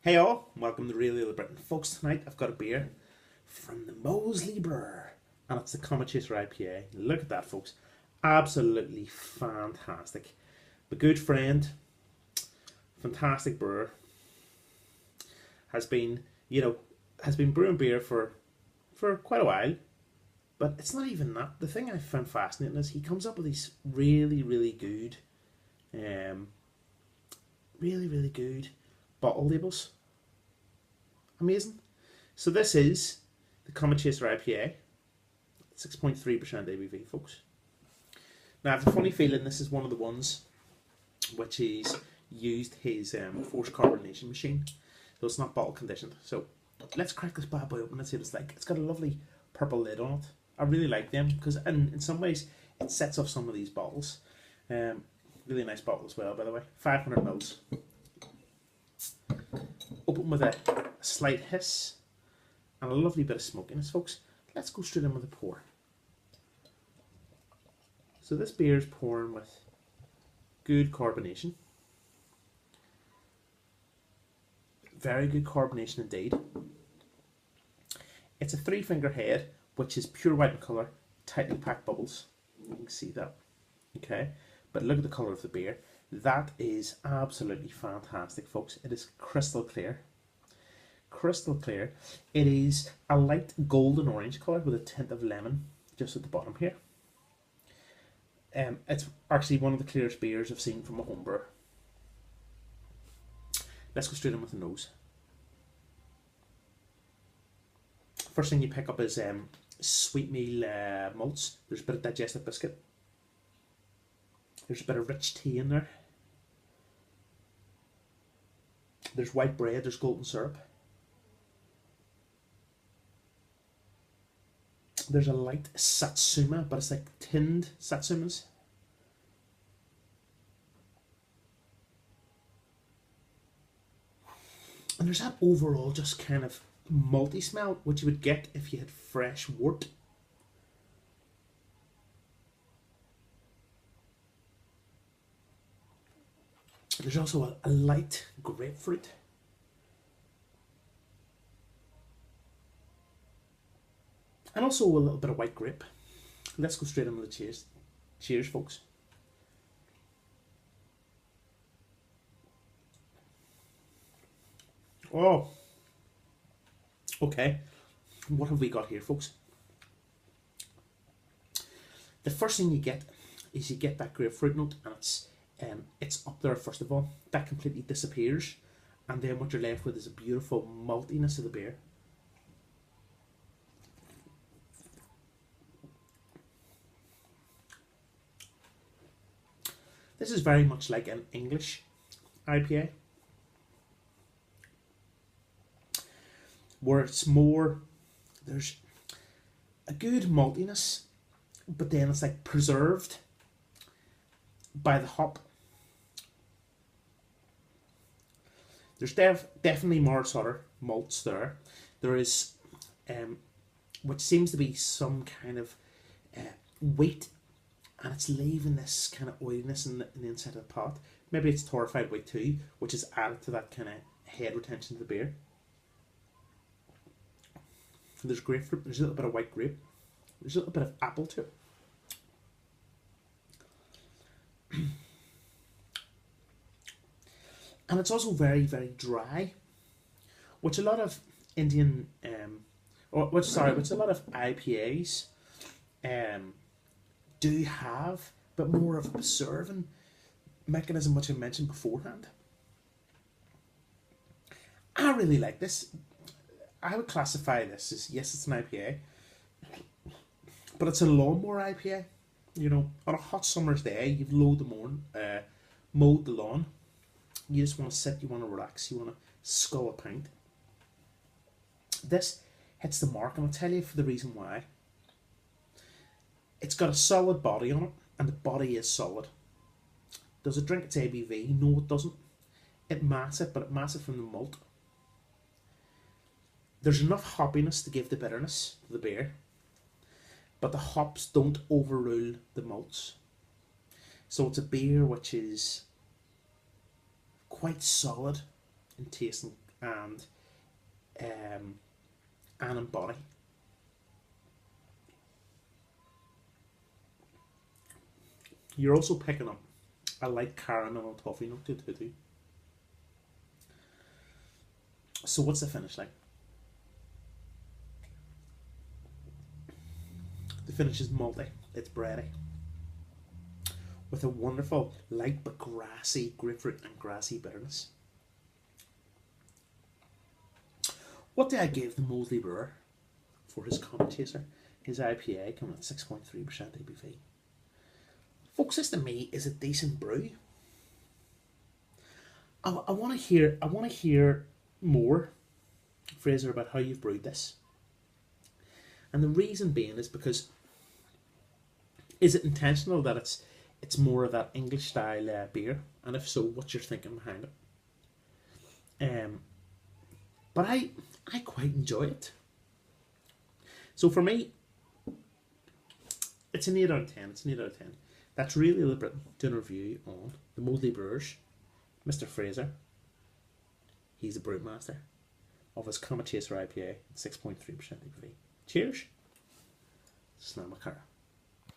Hey all, welcome to Really Little Britain. Folks, tonight I've got a beer from the Molesey Brewer, and it's the Comet IPA. Look at that, folks. Absolutely fantastic. My good friend, fantastic brewer, has been, has been brewing beer for quite a while, but it's not even that. The thing I found fascinating is he comes up with these really good, um, really good bottle labels. Amazing. So this is the Comet IPA, 6.3% ABV, folks. Now I have a funny feeling this is one of the ones which he's used his forced carbonation machine, so it's not bottle conditioned. So let's crack this bad boy open and see what it's like. It's got a lovely purple lid on it. I really like them because in some ways it sets off some of these bottles. Really nice bottle as well, by the way. 500 mils. Open with a slight hiss and a lovely bit of smokiness, folks. Let's go straight in with a pour. So this beer is pouring with good carbonation. Very good carbonation indeed. It's a 3-finger head, which is pure white in colour, tightly packed bubbles. You can see that. Okay, but look at the colour of the beer. That is absolutely fantastic, folks. It is crystal clear. Crystal clear. It is a light golden orange colour with a tint of lemon just at the bottom here. It's actually one of the clearest beers I've seen from a home brewer. Let's go straight in with the nose. First thing you pick up is sweet meal malts. There's a bit of digestive biscuit. There's a bit of rich tea in there. There's white bread, there's golden syrup. There's a light satsuma, but it's like tinned satsumas. And there's that overall just kind of malty smell, which you would get if you had fresh wort. There's also a light grapefruit. And also a little bit of white grape. Let's go straight into the cheers. Cheers, folks. Oh, okay. What have we got here, folks? The first thing you get is you get that grapefruit note, and it's up there first of all. That completely disappears, and then what you're left with is a beautiful maltiness of the beer. This is very much like an English IPA, where it's more, there's a good maltiness, but then it's like preserved by the hop. There's definitely more sort of malts there. There is, which seems to be some kind of wheat, and it's leaving this kind of oiliness in the inside of the pot. Maybe it's torrefied wheat too, which is added to that kind of head retention of the beer. There's grapefruit, there's a little bit of white grape, there's a little bit of apple too. And it's also very dry, which a lot of Indian, which a lot of IPAs do have, but more of a preserving mechanism, which I mentioned beforehand. I really like this. I would classify this as, yes, it's an IPA, but it's a lawnmower IPA. You know, on a hot summer's day, you've mowed the lawn. You just want to sit, you want to relax, you want to scull a pint. This hits the mark, and I'll tell you for the reason why. It's got a solid body on it, and the body is solid. Does it drink its ABV? No, it doesn't. It masks it, but it masks it from the malt. There's enough hoppiness to give the bitterness to the beer, but the hops don't overrule the malts. So it's a beer which is quite solid in taste and in body. You're also picking up a light caramel and toffee note to it too. So what's the finish like? The finish is malty, it's bready, with a wonderful light but grassy grapefruit and grassy bitterness. What do I give the Molesey Brewer for his Comet Chaser, his IPA coming at 6.3% ABV? Folks, this to me is a decent brew. I want to hear more, Fraser, about how you've brewed this. And the reason being is because, is it intentional that it's more of that English style beer? And if so, what's your thinking behind it? But I quite enjoy it. So for me, it's an 8 out of 10. It's an 8 out of 10. That's really the Britain doing a review on the Molesey Brewers, Mr. Fraser. He's a brewmaster of his Comet Chaser IPA, 6.3% ABV. Cheers. Slam a cara.